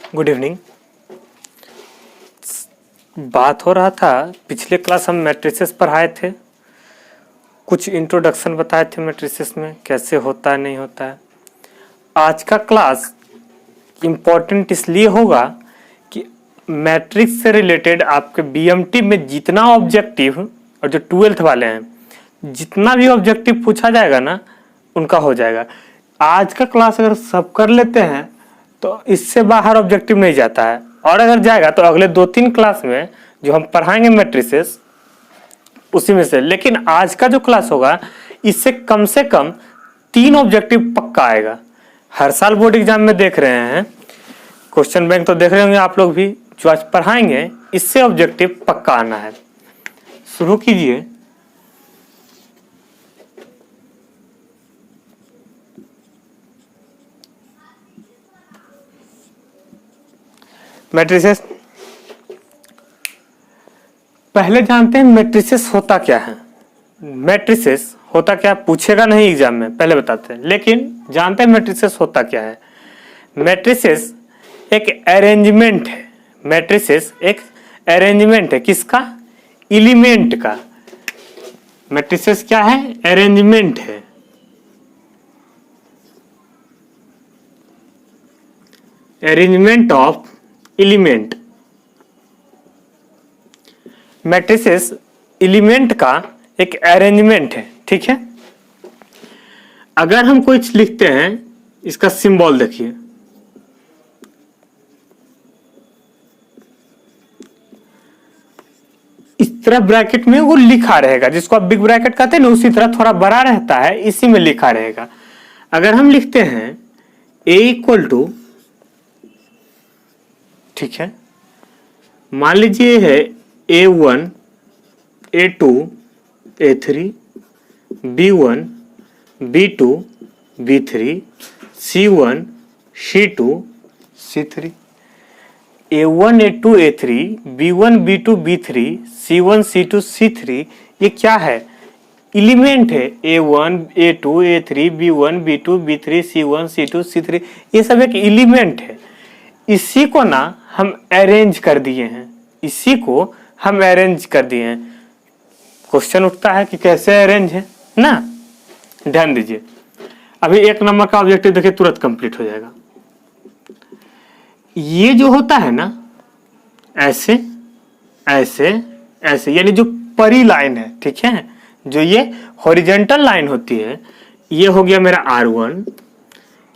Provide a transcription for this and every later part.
Good evening. बात हो रहा था, पिछले क्लास हम मैट्रिसेस पढ़ाए थे, कुछ इंट्रोडक्शन बताए थे मैट्रिसेस में कैसे होता है नहीं होता है। आज का क्लास इम्पोर्टेंट इसलिए होगा कि मैट्रिक्स से रिलेटेड आपके बीएमटी में जितना ऑब्जेक्टिव और जो 12th वाले हैं जितना भी ऑब्जेक्टिव पूछा जाएगा ना उनका हो जाएगा। आज का क्लास अगर सब कर लेते हैं तो इससे बाहर ऑब्जेक्टिव नहीं जाता है, और अगर जाएगा तो अगले 2-3 क्लास में जो हम पढ़ाएंगे मैट्रिसेस उसी में से। लेकिन आज का जो क्लास होगा इससे कम से कम 3 ऑब्जेक्टिव पक्का आएगा। हर साल बोर्ड एग्जाम में देख रहे हैं, क्वेश्चन बैंक तो देख रहे होंगे आप लोग भी, जो आज पढ़ाएंगे इससे ऑब्जेक्टिव पक्का आना है। शुरू कीजिए। मैट्रिसेस पहले जानते हैं मैट्रिसेस होता क्या है। मैट्रिसेस होता क्या पूछेगा नहीं एग्जाम में, पहले बताते हैं, लेकिन जानते हैं मैट्रिसेस होता क्या है। मैट्रिसेस एक अरेंजमेंट है। मैट्रिसेस एक अरेंजमेंट है किसका? एलिमेंट का। मैट्रिसेस क्या है? अरेंजमेंट है। Arrangement of element. Matrices element का एक अरेंजमेंट है, ठीक है। अगर हम कुछ लिखते हैं, इसका सिंबल देखिए, इस तरह ब्रैकेट में वो लिखा रहेगा, जिसको आप बिग ब्रैकेट कहते हैं ना, उसी तरह थोड़ा बड़ा रहता है, इसी में लिखा रहेगा। अगर हम लिखते हैं a इक्वल टू, ठीक है, मान लीजिए है A1 A2 A3 B1 B2 B3 C1 C2 C3। A1 A2 A3 B1 B2 B3 C1 C2 C3 ये क्या है? एलिमेंट है। A1 A2 A3 B1 B2 B3 C1 C2 C3 ये सब एक एलिमेंट है। इसी को ना हम अरेंज कर दिए हैं, इसी को हम अरेंज कर दिए हैं। क्वेश्चन उठता है कि कैसे अरेंज है ना, ध्यान दीजिए। अभी 1 नंबर का ऑब्जेक्टिव देखिए, तुरंत कंप्लीट हो जाएगा। ये जो होता है ना, ऐसे ऐसे ऐसे, यानी जो परी लाइन है, ठीक है, जो ये हॉरिजॉन्टल लाइन होती है, ये हो गया मेरा R1,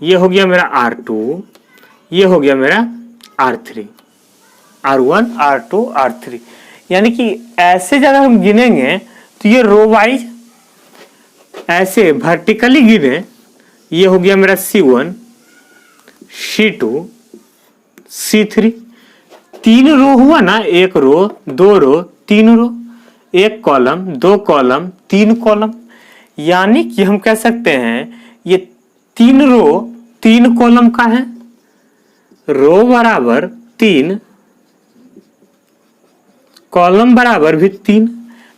ये हो गया मेरा R2, ये हो गया मेरा R3, R1 R2 R3। यानी कि ऐसे जगह हम गिनेंगे तो ये रो वाइज ऐसे वर्टिकली गिने, ये हो गया मेरा C1 C2 C3। 3 रो हुआ ना, 1 रो 2 रो 3 रो, 1 कॉलम 2 कॉलम 3 कॉलम। यानी कि हम कह सकते हैं ये 3 रो 3 कॉलम का है, रो बराबर 3 कॉलम बराबर भी 3।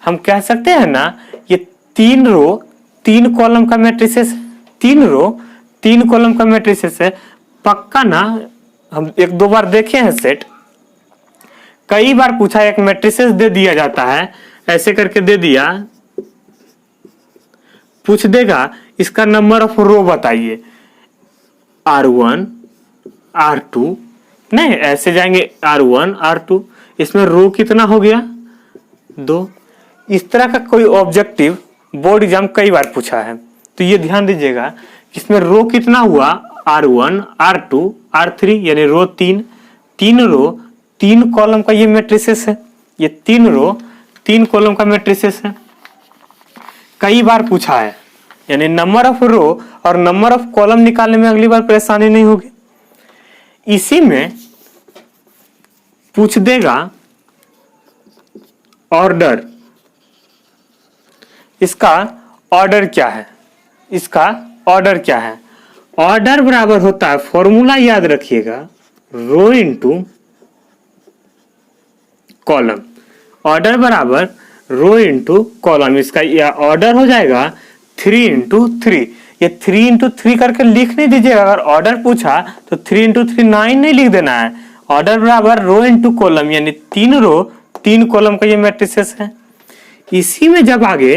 हम कह सकते हैं ना ये 3 रो 3 कॉलम का मैट्रिसेस, 3 रो 3 कॉलम का मैट्रिसेस है पक्का ना। हम 1-2 बार देखे हैं सेट, कई बार पूछा, एक मैट्रिसेस दे दिया जाता है, ऐसे करके दे दिया, पूछ देगा इसका नंबर ऑफ रो बताइए, R1 R2, नहीं ऐसे जाएंगे R1 R2, इसमें रो कितना हो गया? 2। इस तरह का कोई ऑब्जेक्टिव बोर्ड एग्जाम कई बार पूछा है, तो ये ध्यान दीजिएगा कि इसमें रो कितना हुआ? R1 R2 R3, यानी रो 3 रो 3 कॉलम का ये मैट्रिसेस है। ये 3 रो 3 कॉलम का मैट्रिसेस है, कई बार पूछा है। यानी नंबर ऑफ रो और नंबर ऑफ कॉलम निकालने में अगली बार परेशानी नहीं होगी। इसी में पूछ देगा ऑर्डर, इसका ऑर्डर क्या है? इसका ऑर्डर क्या है? ऑर्डर बराबर होता है, फॉर्मूला याद रखिएगा, रो इंटू कॉलम। ऑर्डर बराबर रो इंटू कॉलम, इसका यह ऑर्डर हो जाएगा 3 इंटू 3। ये 3 इंटू 3 करके लिख नहीं दीजिएगा। अगर ऑर्डर पूछा तो 3 इंटू 3 9 नहीं लिख देना है। ऑर्डर बराबर रो इंटू कॉलम, यानी 3 रो 3 कॉलम का ये मैट्रिसेस है। इसी में जब आगे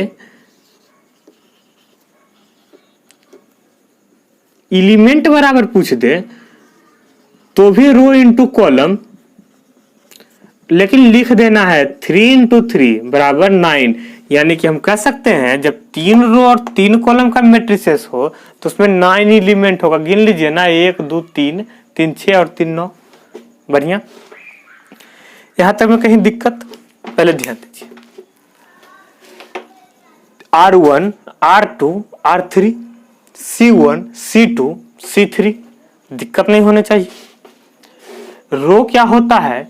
एलिमेंट बराबर पूछ दे तो भी रो इंटू कॉलम, लेकिन लिख देना है 3 इंटू 3 बराबर 9। यानी कि हम कह सकते हैं जब 3 रो और 3 कॉलम का मैट्रिसेस हो तो उसमें 9 एलिमेंट होगा। गिन लीजिए ना, 1 2 3 3 6 और 3 9। बढ़िया, यहां तक में कहीं दिक्कत? पहले ध्यान दीजिए, R1 R2 R3 C1 C2 C3 दिक्कत नहीं होने चाहिए। रो क्या होता है,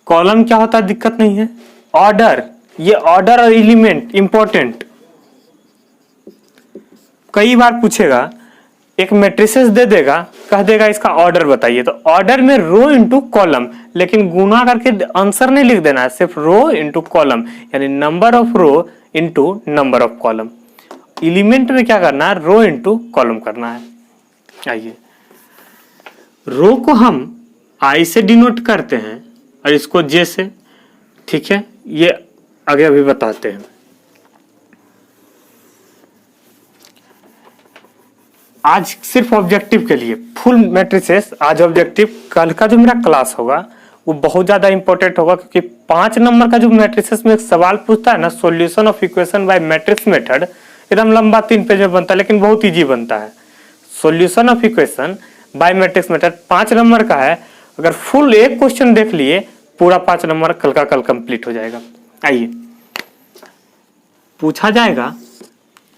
कॉलम क्या होता है, दिक्कत नहीं है। ऑर्डर, ये ऑर्डर और एलिमेंट इंपॉर्टेंट। कई बार पूछेगा, एक मैट्रिसेस दे देगा, कह देगा इसका ऑर्डर बताइए, तो ऑर्डर में रो इंटू कॉलम, लेकिन गुना करके आंसर नहीं लिख देना है, सिर्फ रो इंटू कॉलम, यानी number of row into number of column. Element में क्या करना है, रो इंटू कॉलम करना है। आइए, रो को हम आई से डिनोट करते हैं और इसको जे से, ठीक है, ये आगे अभी बताते हैं। आज सिर्फ ऑब्जेक्टिव के लिए फुल मैट्रिसेस, आज ऑब्जेक्टिव, कल का जो मेरा क्लास होगा वो बहुत ज्यादा इंपॉर्टेंट होगा, क्योंकि 5 नंबर का जो मैट्रिसेस में एक सवाल पूछता है ना, solution of equation by matrix method, एकदम लंबा 3 पेज में बनता है, लेकिन बहुत इजी बनता है। Solution of equation by matrix method 5 number का है। अगर फुल एक क्वेश्चन देख लिए, पूरा 5 नंबर कल का कल कंप्लीट हो जाएगा। आइए, पूछा जाएगा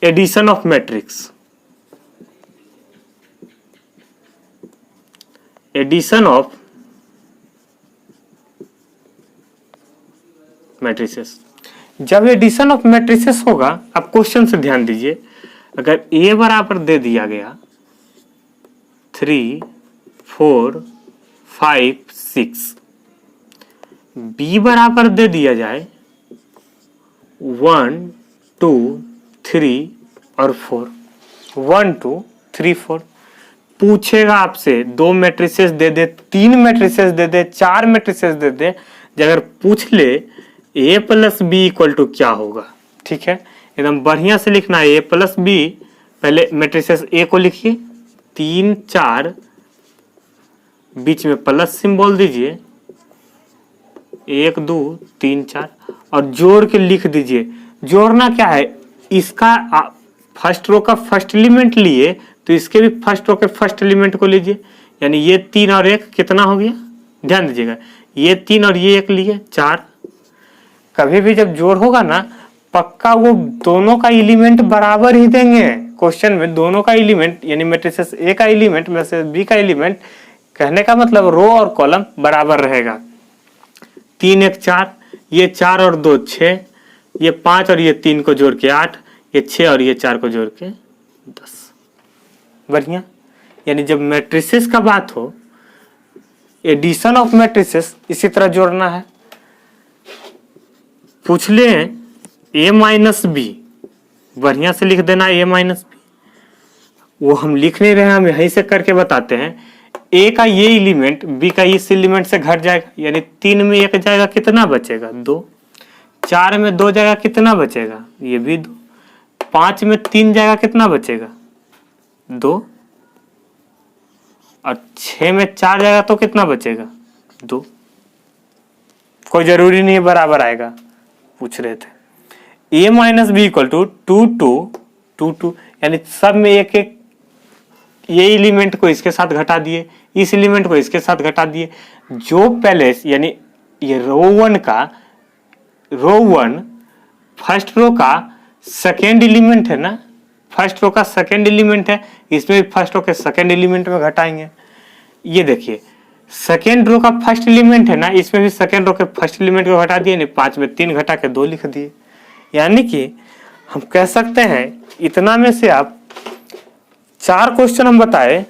addition of matrix, addition of matrices. जब एडिशन ऑफ मैट्रिसेस होगा, आप क्वेश्चन से ध्यान दीजिए। अगर ए बराबर दे दिया गया 3 4 5 6, बी बराबर दे दिया जाए 1 2 3 और 4, 1 2 3 4, पूछेगा आपसे 2 मैट्रिसेस दे दे, 3 मैट्रिसेस दे दे, 4 मैट्रिसेस दे दे, अगर पूछ ले a plus B equal to क्या होगा, ठीक है, एकदम बढ़िया से लिखना है। a प्लस बी, पहले मैट्रिसेस a को लिखिए, 3 4, बीच में प्लस सिंबल दीजिए, 1 2 3 4, और जोड़ के लिख दीजिए। जोड़ना क्या है, इसका फर्स्ट रो का फर्स्ट एलिमेंट लिए तो इसके भी फर्स्ट रो के फर्स्ट एलिमेंट को लीजिए, यानी ये 3 और 1 कितना हो गया, ध्यान दीजिएगा, ये 3 और ये 1 लिए 4। कभी भी जब जोड़ होगा ना, पक्का वो दोनों का एलिमेंट बराबर ही देंगे। क्वेश्चन में दोनों का एलिमेंट, यानी मैट्रिसेस ए का एलिमेंट मैट्रिसेस बी का एलिमेंट, कहने का मतलब रो और कॉलम बराबर रहेगा। 3 1 4, ये 4 और 2 6, ये 5 और ये 3 को जोड़ के 8, ये 6 और ये 4 को जोड़ के 10। बढ़िया, यानी जब मैट्रिसेस का बात हो, एडिशन ऑफ मैट्रिसेस इसी तरह जोड़ना है। पूछ ले a माइनस बी, बढ़िया से लिख देना a माइनस बी, वो हम लिख नहीं रहे हैं, हम यहीं से करके बताते हैं। a का ये एलिमेंट b का इस एलिमेंट से घट जाएगा, यानी 3 में 1 जाएगा, कितना बचेगा 2, 4 में 2 जाएगा, कितना बचेगा, ये भी 2, 5 में 3 जाएगा, कितना बचेगा 2, और 6 में 4 जाएगा तो कितना बचेगा 2। कोई जरूरी नहीं है बराबर आएगा, पूछ रहे थे। a minus B equal to 2 2 2 2, यानी सब में एक एक, ये एलिमेंट को इसके साथ घटा दिए, इस एलिमेंट को इसके साथ घटा दिए। जो पहले, यानी ये रो 1 का, रो 1 फर्स्ट रो का सेकेंड एलिमेंट है ना, फर्स्ट रो का सेकेंड एलिमेंट है, इसमें भी फर्स्ट रो के सेकेंड एलिमेंट में घटाएंगे। ये देखिए, सेकेंड रो का फर्स्ट एलिमेंट है ना, इसमें भी सेकेंड रो के फर्स्ट एलिमेंट को घटा दिए, नहीं 5 में 3 घटा के 2 लिख दिए। यानी कि हम कह सकते हैं इतना में से आप 4 क्वेश्चन हम बताए,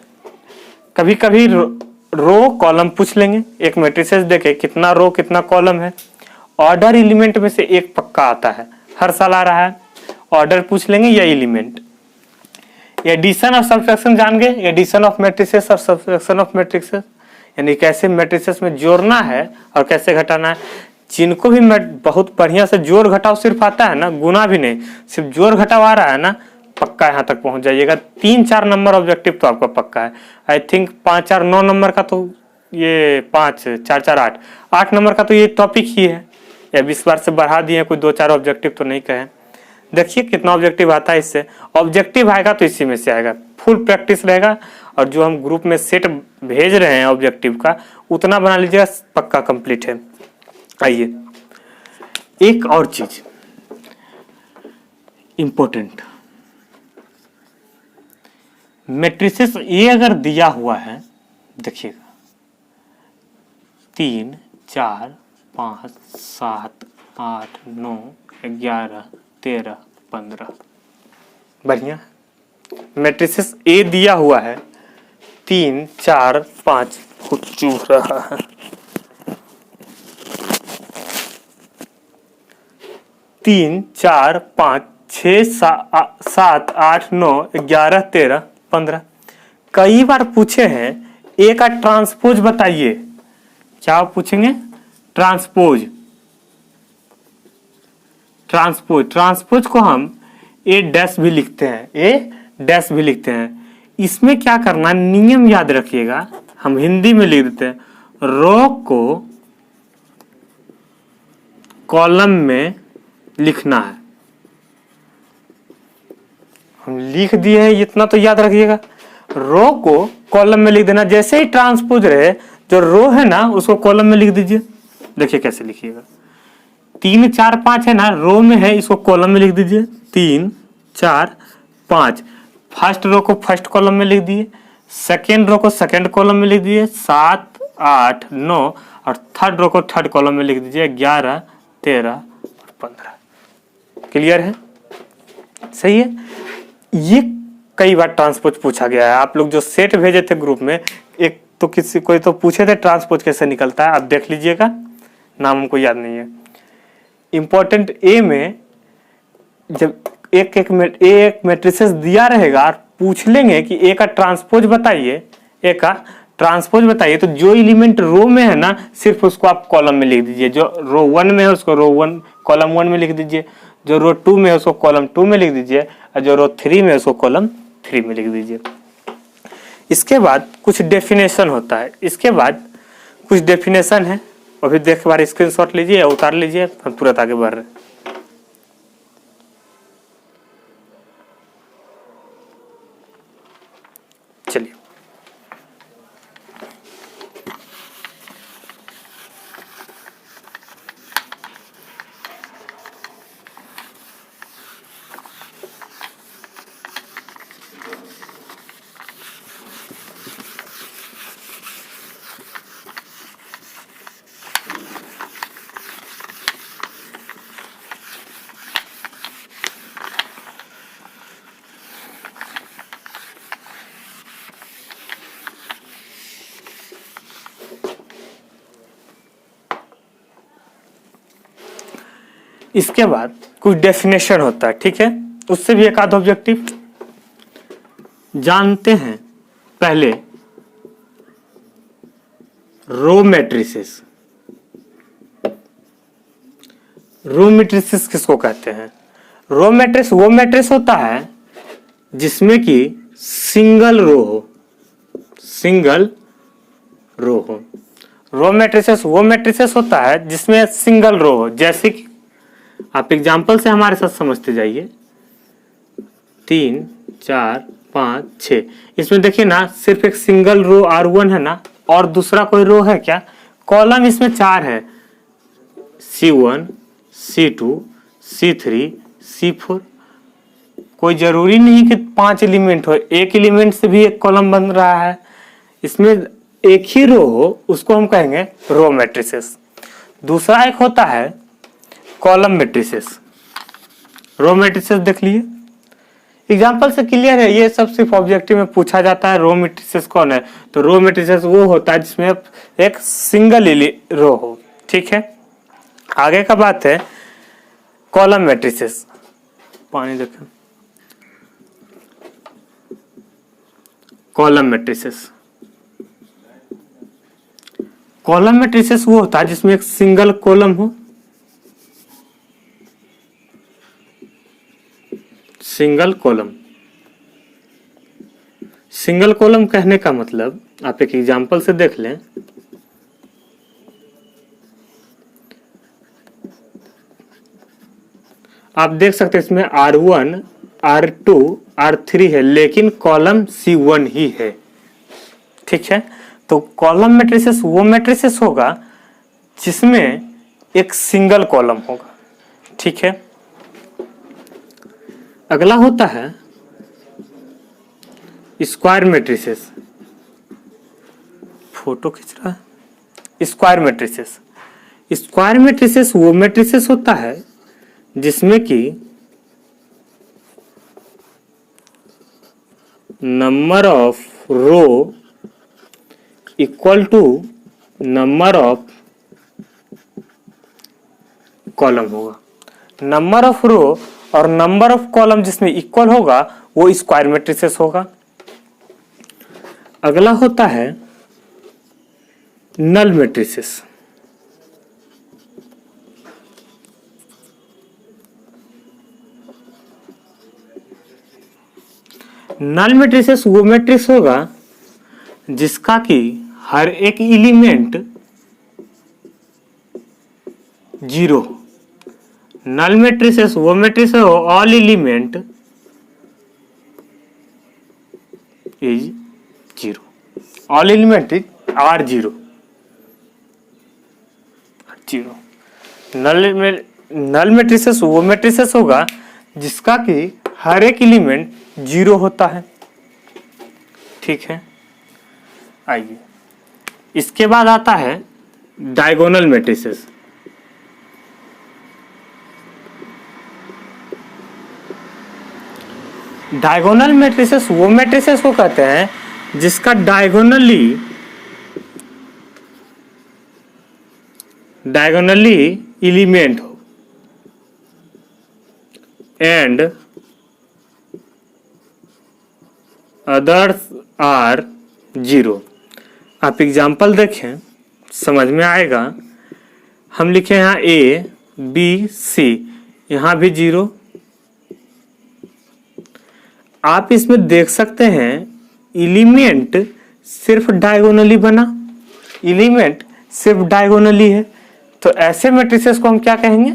कभी कभी रो कॉलम पूछ लेंगे, एक मैट्रिसेस देखे कितना रो कितना कॉलम है। ऑर्डर एलिमेंट में से एक पक्का आता है, हर साल आ रहा है, ऑर्डर पूछ लेंगे या एलिमेंट। एडिशन और सब्ट्रैक्शन जान गए, एडिशन ऑफ मैट्रिसेस और सब्ट्रैक्शन ऑफ मैट्रिसेस, यानी कैसे मैट्रिसेस में जोड़ना है और कैसे घटाना है। जिनको भी बहुत बढ़िया से जोड़ घटाव सिर्फ आता है ना, गुना भी नहीं, सिर्फ जोड़ घटाव आ रहा है ना, पक्का यहाँ तक पहुंच जाइएगा। 3-4 नंबर ऑब्जेक्टिव तो आपका पक्का है। आई थिंक 5-4-9 नंबर का तो ये 5-4-4-8 8 नंबर का तो ये टॉपिक ही है। या इस बार से बढ़ा दिए, कोई 2-4 ऑब्जेक्टिव तो नहीं कहे। देखिए कितना ऑब्जेक्टिव आता है इससे। ऑब्जेक्टिव आएगा तो इसी में से आएगा, फुल प्रैक्टिस रहेगा। और जो हम ग्रुप में सेट भेज रहे हैं ऑब्जेक्टिव का, उतना बना लीजिएगा, पक्का कंप्लीट है। आइए एक और चीज इंपॉर्टेंट, मैट्रिसेस ये अगर दिया हुआ है, देखिएगा 3, 4, 5, 7, 8, 9, 11, 13, 15, बढ़िया। मैट्रिसेस ए दिया हुआ है 3, 4, 5, कुछ चूक रहा है, 3, 4, 5, 6, 7, 8, 9, 11, 13, 15। कई बार पूछे हैं ए का ट्रांसपोज बताइए। क्या पूछेंगे? ट्रांसपोज। ट्रांसपोज को हम ए डैश भी लिखते हैं, ए डैश भी लिखते हैं। इसमें क्या करना, नियम याद रखिएगा, हम हिंदी में लिख देते हैं, रो को कॉलम में लिखना है। हम लिख दिए हैं, इतना तो याद रखिएगा, रो को कॉलम में लिख देना। जैसे ही ट्रांसपोज रहे, जो रो है ना उसको कॉलम में लिख दीजिए। देखिए कैसे लिखिएगा, 3, 4, 5 है ना, रो में है, इसको कॉलम में लिख दीजिए। 3, 4, 5, फर्स्ट रो को फर्स्ट कॉलम में लिख दिए, सेकेंड रो को सेकेंड कॉलम में लिख दिए, 7, 8, 9 और थर्ड रो को थर्ड कॉलम में लिख दीजिए, 11, 13 और 15। क्लियर है? सही है। ये कई बार ट्रांसपोज पूछा गया है। आप लोग जो सेट भेजे थे ग्रुप में, एक तो किसी कोई तो पूछे थे ट्रांसपोज कैसे निकलता है, आप देख लीजिएगा, नाम हमको याद नहीं है। इंपॉर्टेंट ए में जब एक मैट्रिसेस दिया रहेगा और पूछ लेंगे कि ए का ट्रांसपोज बताइए, ए का ट्रांसपोज बताइए, तो जो एलिमेंट रो में है ना, सिर्फ उसको आप कॉलम में लिख दीजिए। जो रो 1 में है उसको रो 1 कॉलम 1 में लिख दीजिए, जो रो 2 में है उसको कॉलम 2 में लिख दीजिए, और जो रो 3 में है उसको कॉलम 3 में लिख दीजिए। इसके बाद कुछ डेफिनेशन होता है, इसके बाद कुछ डेफिनेशन है, अभी देख बार स्क्रीनशॉट लीजिए या उतार लीजिए, हम तुरंत आगे बढ़ रहे हैं। चलिए इसके बाद कुछ डेफिनेशन होता है, ठीक है, उससे भी एक आध ऑब्जेक्टिव जानते हैं। पहले रो मैट्रिसेस, रो मैट्रिसेस किसको कहते हैं? रो मैट्रिक्स वो मैट्रिक्स होता है जिसमें कि सिंगल रो हो, सिंगल रो हो। रो मैट्रिसेस वो मैट्रिसेस होता है जिसमें सिंगल रो हो। जैसे कि आप एग्जांपल से हमारे साथ समझते जाइए, 3, 4, 5, 6, इसमें देखिए ना, सिर्फ एक सिंगल रो R1 है ना, और दूसरा कोई रो है क्या? कॉलम इसमें 4 है, C1, C2, C3, C4। कोई जरूरी नहीं कि 5 एलिमेंट हो, एक एलिमेंट से भी एक कॉलम बन रहा है। इसमें एक ही रो हो, उसको हम कहेंगे रो मैट्रिसेस। दूसरा एक होता है कॉलम मैट्रिसेस। रो मैट्रिसेस देख लिए, एग्जांपल से क्लियर है, ये सब सिर्फ ऑब्जेक्टिव में पूछा जाता है। रो मैट्रिसेस कौन है? तो रो मैट्रिसेस वो होता है जिसमें एक सिंगल रो हो, ठीक है। आगे का बात है कॉलम मैट्रिसेस। पानी देखें, कॉलम मैट्रिसेस। कॉलम मैट्रिसेस वो होता है जिसमें एक सिंगल कॉलम हो, सिंगल कॉलम। सिंगल कॉलम कहने का मतलब आप एक एग्जांपल से देख लें। आप देख सकते हैं इसमें R1, R2, R3 है, लेकिन कॉलम C1 ही है। ठीक है, तो कॉलम मैट्रिसेस वो मैट्रिसेस होगा जिसमें एक सिंगल कॉलम होगा। ठीक है, अगला होता है स्क्वायर मैट्रिसेस। फोटो खींच रहा है। स्क्वायर मैट्रिसेस, स्क्वायर मैट्रिसेस वो मैट्रिसेस होता है जिसमें कि number of row equal to number of column होगा। नंबर ऑफ रो और नंबर ऑफ कॉलम जिसमें इक्वल होगा वो स्क्वायर मैट्रिसेस होगा। अगला होता है नल मैट्रिसेस। नल मैट्रिसेस वो मैट्रिक्स होगा जिसका कि हर एक एलिमेंट जीरो। नल मैट्रिसेस वो मैट्रिक्स हो all element is zero, all element is are zero. Null matrices वो मैट्रिसेस होगा जिसका कि हर एक एलिमेंट जीरो होता है। ठीक है, आइए इसके बाद आता है डायगोनल मैट्रिसेस। डायगोनल मैट्रिसेस वो मैट्रिसेस को कहते हैं जिसका डायगोनली एलिमेंट हो एंड अदर्स आर जीरो। आप एग्जाम्पल देखें समझ में आएगा। हम लिखे यहाँ ए बी सी, यहाँ भी जीरो। आप इसमें देख सकते हैं एलिमेंट सिर्फ डायगोनली बना, एलिमेंट सिर्फ डायगोनली है। तो ऐसे मैट्रिसेस को हम क्या कहेंगे?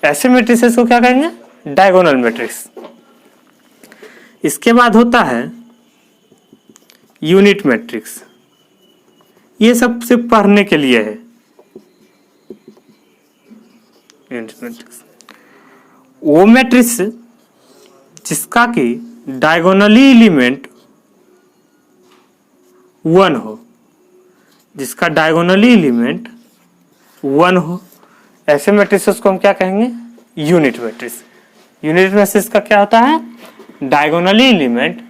ऐसे मैट्रिसेस को क्या कहेंगे? Diagonal matrix. इसके बाद होता है यूनिट मैट्रिक्स। ये सब सिर्फ पढ़ने के लिए है। यूनिट मैट्रिक्स वो मैट्रिक्स जिसका कि डायगोनली एलिमेंट 1 हो, जिसका डायगोनली एलिमेंट 1 हो, ऐसे मैट्रिसेस को हम क्या कहेंगे? Unit matrix. यूनिट मैट्रिक्स का क्या होता है? Diagonally element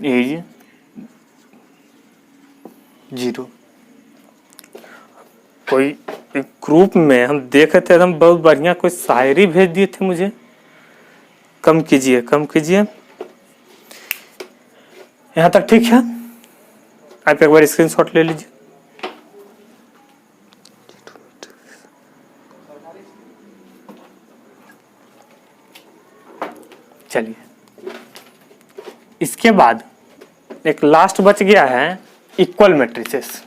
is zero. कोई एक ग्रुप में हम देखे थे, हम बहुत बढ़िया कोई शायरी भेज दिए थे मुझे। कम कीजिए, कम कीजिए। यहाँ तक ठीक है? आप एक बार स्क्रीनशॉट ले लीजिए। चलिए, इसके बाद एक लास्ट बच गया है इक्वल मैट्रिसेस।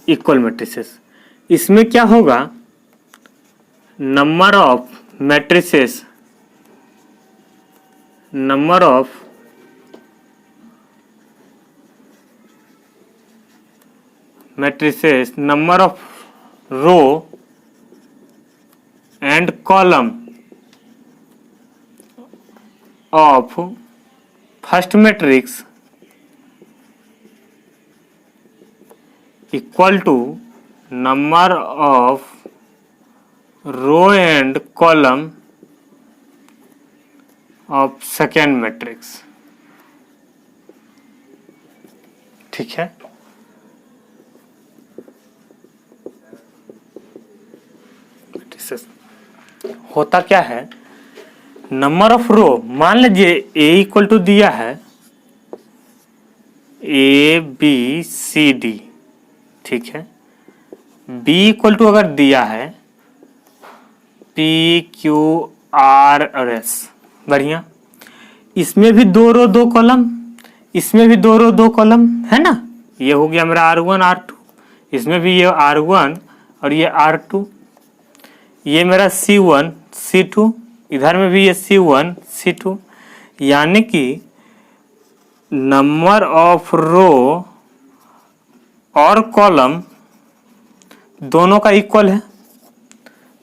इक्वल मैट्रिसेस, इसमें क्या होगा? Number of matrices, number of matrices, number of row and column of first matrix equal to number of row and column of second matrix. ठीक है। मैट्रिसेस होता क्या है, नंबर ऑफ रो, मान लीजिए ए इक्वल टू दिया है ए बी सी डी, ठीक है। बी इक्वल टू अगर दिया है पी क्यू आर और एस, बढ़िया। इसमें भी 2 रो 2 कॉलम, इसमें भी 2 रो 2 कॉलम, है ना। ये हो गया मेरा R1 R2, इसमें भी ये R1 और ये R2, ये मेरा C1 C2, इधर में भी ये C1 C2, यानी कि नंबर ऑफ रो और कॉलम दोनों का इक्वल है,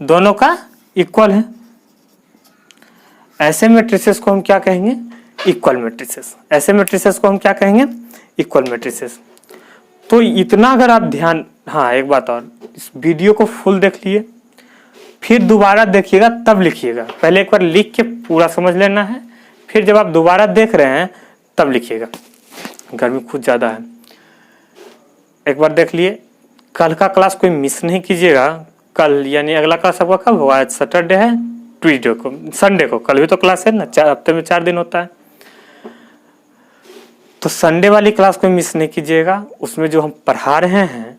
दोनों का इक्वल है। ऐसे मैट्रिसेस को हम क्या कहेंगे, इक्वल मैट्रिसेस। ऐसे मैट्रिसेस को हम क्या कहेंगे, इक्वल मैट्रिसेस। तो इतना अगर आप ध्यान, हाँ एक बात और, इस वीडियो को फुल देख लिए, फिर दोबारा देखिएगा तब लिखिएगा। पहले एक बार लिख के पूरा समझ लेना है, फिर जब आप दोबारा देख रहे हैं तब लिखिएगा। गर्मी खुद ज़्यादा है। एक बार देख लिए। कल का क्लास कोई मिस नहीं कीजिएगा। कल यानी अगला क्लास आपका कब होगा, आज सैटरडे है, ट्यूसडे को, संडे को, कल भी तो क्लास है ना, हफ्ते में 4 दिन होता है। तो संडे वाली क्लास को मिस नहीं कीजिएगा। उसमें जो हम पढ़ा रहे हैं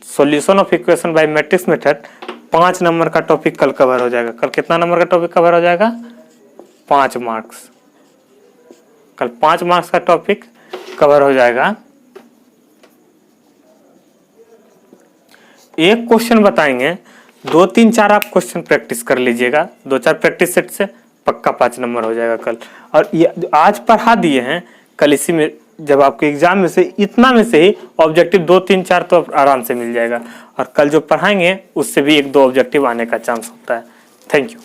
solution of equation by matrix method, 5 number का टॉपिक कल कवर हो जाएगा। कल कितना नंबर का टॉपिक कवर हो जाएगा, 5 मार्क्स। कल 5 मार्क्स का टॉपिक कवर हो जाएगा। एक क्वेश्चन बताएंगे, 2 3 4 आप क्वेश्चन प्रैक्टिस कर लीजिएगा। 2 4 प्रैक्टिस सेट से पक्का 5 नंबर हो जाएगा कल। और ये आज पढ़ा दिए हैं, कल इसी में जब आपके एग्जाम में से इतना में से ही ऑब्जेक्टिव 2 3 4 तो आराम से मिल जाएगा। और कल जो पढ़ाएंगे उससे भी 1 2 ऑब्जेक्टिव आने का चांस होता है। Thank you.